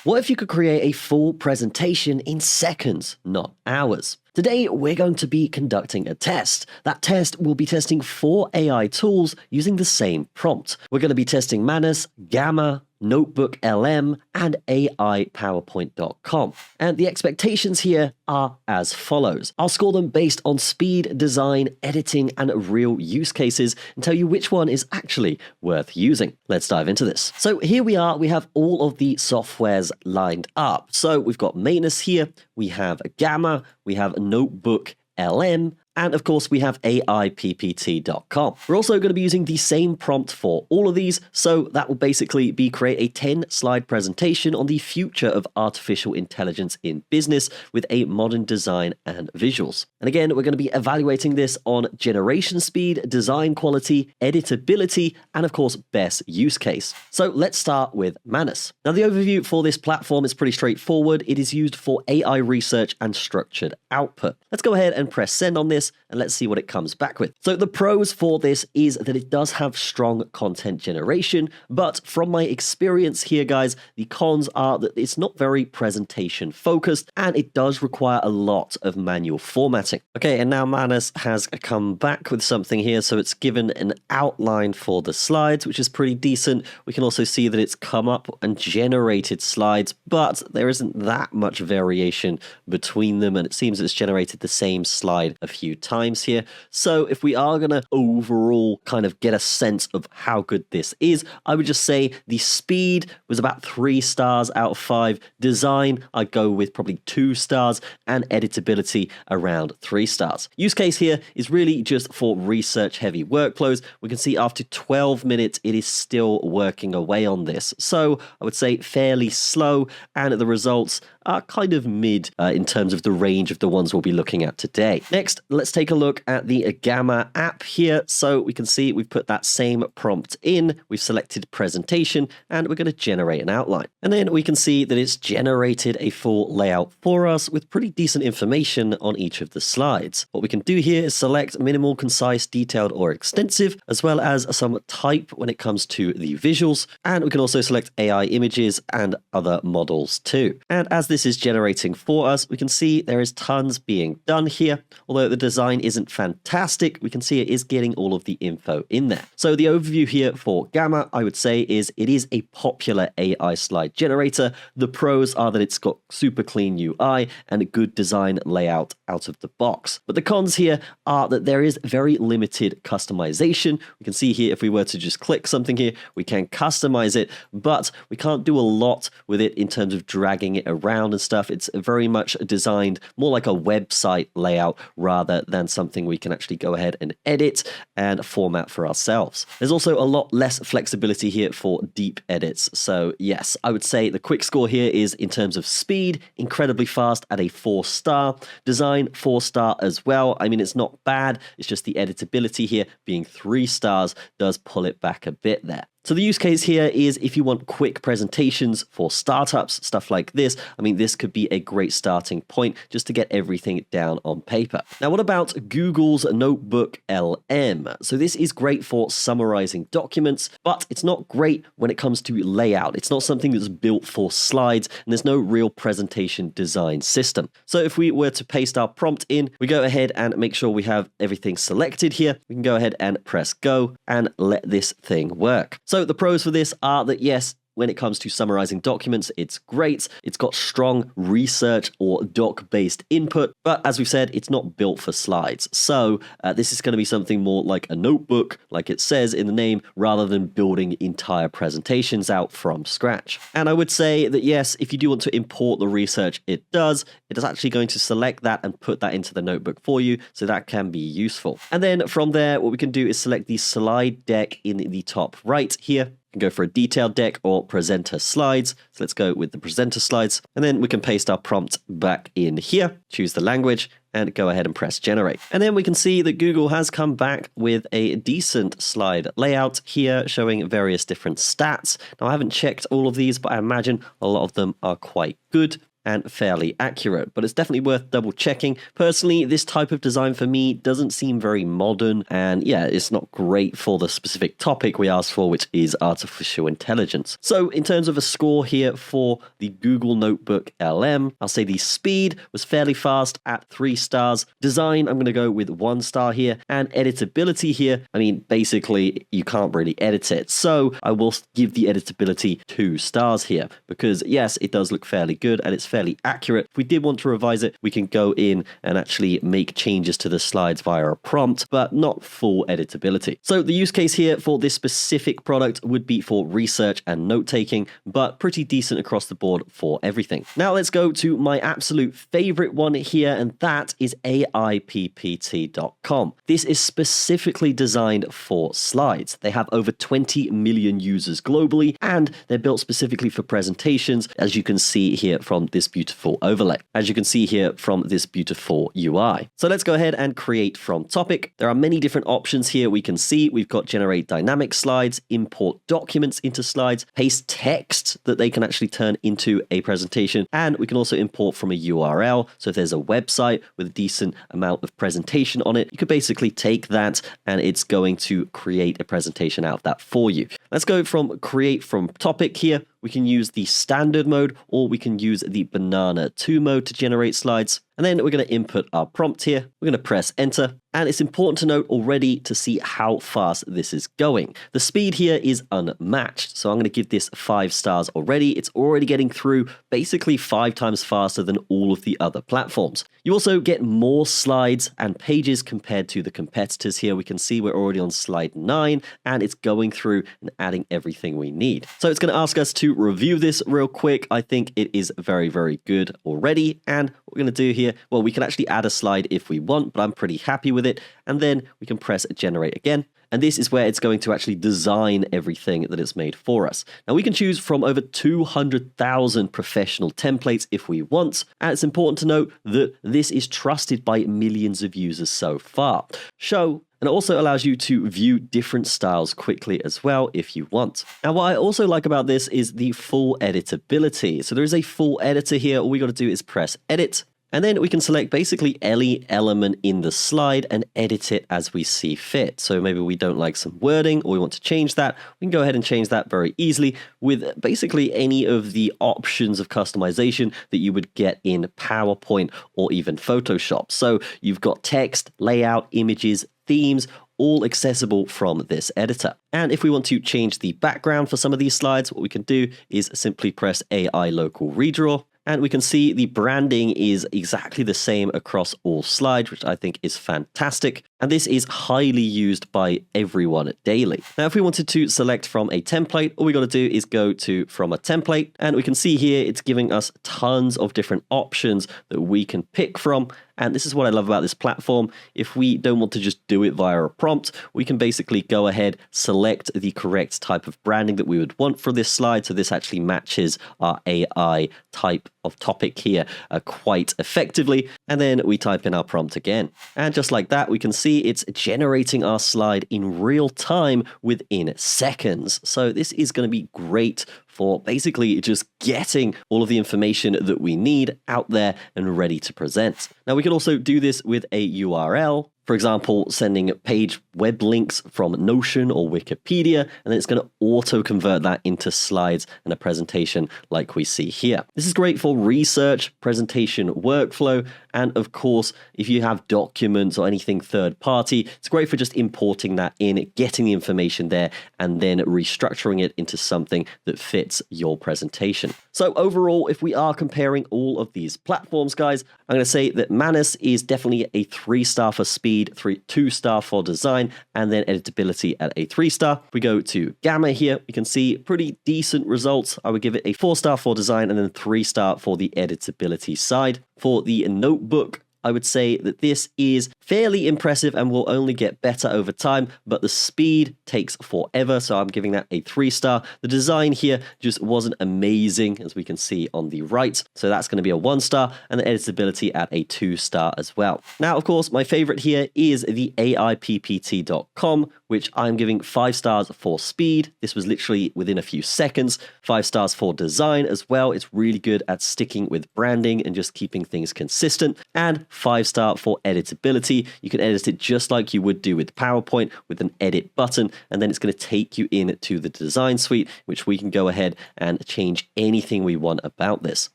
What if you could create a full presentation in seconds, not hours? Today, we're going to be conducting a test. That test will be testing 4 AI tools using the same prompt. We're going to be testing Manus, Gamma, NotebookLM, and AiPPT.com. And the expectations here are as follows. I'll score them based on speed, design, editing, and real use cases and tell you which one is actually worth using. Let's dive into this. So here we are. We have all of the softwares lined up. So we've got Manus here. We have Gamma. We have NotebookLM. And of course, we have AiPPT.com. We're also going to be using the same prompt for all of these. So that will basically be create a 10-slide presentation on the future of artificial intelligence in business with a modern design and visuals. And again, we're going to be evaluating this on generation speed, design quality, editability, and of course, best use case. So let's start with Manus. Now, the overview for this platform is pretty straightforward. It is used for AI research and structured output. Let's go ahead and press send on this. And let's see what it comes back with. So the pros for this is that it does have strong content generation, but from my experience here, guys, the cons are that it's not very presentation focused and it does require a lot of manual formatting. Okay, and now Manus has come back with something here. So it's given an outline for the slides, which is pretty decent. We can also see that it's come up and generated slides, but there isn't that much variation between them. And it seems it's generated the same slide a few times here. So if we are going to overall kind of get a sense of how good this is, I would just say the speed was about 3 stars out of 5. Design, I'd go with probably 2 stars, and editability around 3 stars. Use case here is really just for research heavy workflows. We can see after 12 minutes, it is still working away on this. So I would say fairly slow, and the results are kind of mid in terms of the range of the ones we'll be looking at today. Next, let's take a look at the Gamma app here. So we can see we've put that same prompt in, we've selected presentation, and we're going to generate an outline. And then we can see that it's generated a full layout for us with pretty decent information on each of the slides. What we can do here is select minimal, concise, detailed, or extensive, as well as some type when it comes to the visuals. And we can also select AI images and other models too. And as this is generating for us, we can see there is tons being done here. Although the design isn't fantastic, we can see it is getting all of the info in there. So the overview here for Gamma, I would say, is it is a popular AI slide generator. The pros are that it's got super clean UI and a good design layout out of the box. But the cons here are that there is very limited customization. We can see here, if we were to just click something here, we can customize it, but we can't do a lot with it in terms of dragging it around and stuff. It's very much designed more like a website layout rather than something we can actually go ahead and edit and format for ourselves. There's also a lot less flexibility here for deep edits. So yes, I would say the quick score here is in terms of speed, incredibly fast at a 4 star. Design, 4 star as well. I mean, it's not bad. It's just the editability here being 3 stars does pull it back a bit there. So the use case here is if you want quick presentations for startups, stuff like this. I mean, this could be a great starting point just to get everything down on paper. Now, what about Google's NotebookLM? So this is great for summarizing documents, but it's not great when it comes to layout. It's not something that's built for slides, and there's no real presentation design system. So if we were to paste our prompt in, we go ahead and make sure we have everything selected here. We can go ahead and press go and let this thing work. So the pros for this are that, yes, when it comes to summarizing documents, it's great. It's got strong research or doc-based input, but as we've said, it's not built for slides. So this is going to be something more like a notebook, like it says in the name, rather than building entire presentations out from scratch. And I would say that, yes, if you do want to import the research, it is actually going to select that and put that into the notebook for you, so that can be useful. And then from there, what we can do is select the slide deck in the top right here. Can go for a detailed deck or presenter slides. So let's go with the presenter slides. And then we can paste our prompt back in here, choose the language, and go ahead and press generate. And then we can see that Google has come back with a decent slide layout here showing various different stats. Now, I haven't checked all of these, but I imagine a lot of them are quite good. and fairly accurate, but it's definitely worth double checking. Personally, this type of design for me doesn't seem very modern, and yeah, it's not great for the specific topic we asked for, which is artificial intelligence. So in terms of a score here for the Google Notebook LM, I'll say the speed was fairly fast at 3 stars. Design, I'm going to go with 1 star here, and editability here, I mean, basically you can't really edit it, so I will give the editability 2 stars here, because yes, it does look fairly good and it's fairly accurate. If we did want to revise it, we can go in and actually make changes to the slides via a prompt, but not full editability. So the use case here for this specific product would be for research and note-taking, but pretty decent across the board for everything. Now let's go to my absolute favorite one here, and that is AiPPT.com. This is specifically designed for slides. They have over 20 million users globally, and they're built specifically for presentations, as you can see here from this beautiful overlay, as you can see here from this beautiful UI. So let's go ahead and create from topic. There are many different options here. We can see we've got generate dynamic slides, import documents into slides, paste text that they can actually turn into a presentation, and we can also import from a URL. So if there's a website with a decent amount of presentation on it, you could basically take that and it's going to create a presentation out of that for you. Let's go from create from topic here. We can use the standard mode, or we can use the banana 2 mode to generate slides. And then we're going to input our prompt here. We're going to press enter. And it's important to note already to see how fast this is going. The speed here is unmatched. So I'm going to give this 5 stars already. It's already getting through basically 5 times faster than all of the other platforms. You also get more slides and pages compared to the competitors here. We can see we're already on slide 9 and it's going through and adding everything we need. So it's going to ask us to review this real quick. I think it is very, very good already. And what we're going to do here, well, we can actually add a slide if we want, but I'm pretty happy with it. And then we can press generate again. And this is where it's going to actually design everything that it's made for us. Now we can choose from over 200,000 professional templates if we want. And it's important to note that this is trusted by millions of users so far. And it also allows you to view different styles quickly as well if you want. Now, what I also like about this is the full editability. So there is a full editor here. All we got to do is press edit. And then we can select basically any element in the slide and edit it as we see fit. So maybe we don't like some wording or we want to change that. We can go ahead and change that very easily with basically any of the options of customization that you would get in PowerPoint or even Photoshop. So you've got text, layout, images, themes, all accessible from this editor. And if we want to change the background for some of these slides, what we can do is simply press AI Local Redraw. And we can see the branding is exactly the same across all slides, which I think is fantastic. And this is highly used by everyone daily. Now, if we wanted to select from a template, all we got to do is go to from a template. And we can see here, it's giving us tons of different options that we can pick from. And this is what I love about this platform. If we don't want to just do it via a prompt, we can basically go ahead, select the correct type of branding that we would want for this slide. So this actually matches our AI type of topic here quite effectively. And then we type in our prompt again. And just like that, we can see it's generating our slide in real time within seconds. So this is going to be great for basically just getting all of the information that we need out there and ready to present. Now, we can also do this with a URL. For example, sending page web links from Notion or Wikipedia, and then it's going to auto-convert that into slides and a presentation like we see here. This is great for research, presentation workflow, and of course, if you have documents or anything third-party, it's great for just importing that in, getting the information there, and then restructuring it into something that fits your presentation. So overall, if we are comparing all of these platforms, guys, I'm going to say that Manus is definitely a 3-star for speed, 2-star for design, and then editability at a 3-star. We go to Gamma here, we can see pretty decent results. I would give it a 4-star for design and then 3-star for the editability side. For the notebook, I would say that this is fairly impressive and will only get better over time, but the speed takes forever, so I'm giving that a 3-star. The design here just wasn't amazing, as we can see on the right, so that's going to be a 1-star, and the editability at a 2-star as well. Now, of course, my favorite here is the AiPPT.com, which I'm giving 5 stars for speed. This was literally within a few seconds. 5 stars for design as well. It's really good at sticking with branding and just keeping things consistent. And 5-star for editability. You can edit it just like you would do with PowerPoint with an edit button, and then it's going to take you into the design suite, which we can go ahead and change anything we want about this.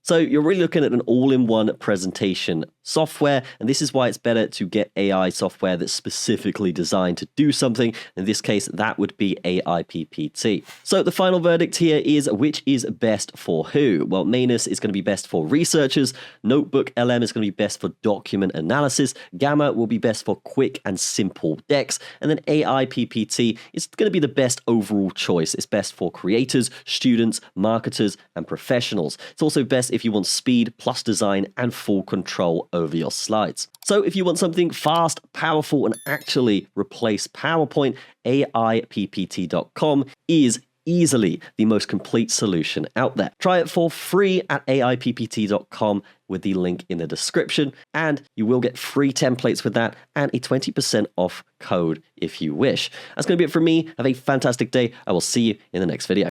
So you're really looking at an all-in-one presentation software, and this is why it's better to get AI software that's specifically designed to do something. In this case, that would be AiPPT. So the final verdict here is which is best for who? Well, Manus is going to be best for researchers, NotebookLM is going to be best for document analysis, Gamma will be best for quick and simple decks, and then AiPPT is going to be the best overall choice. It's best for creators, students, marketers, and professionals. It's also best if you want speed plus design and full control over your slides. So if you want something fast, powerful, and actually replace PowerPoint, AiPPT.com is easily the most complete solution out there. Try it for free at AiPPT.com with the link in the description, and you will get free templates with that and a 20% off code if you wish. That's going to be it from me. Have a fantastic day. I will see you in the next video.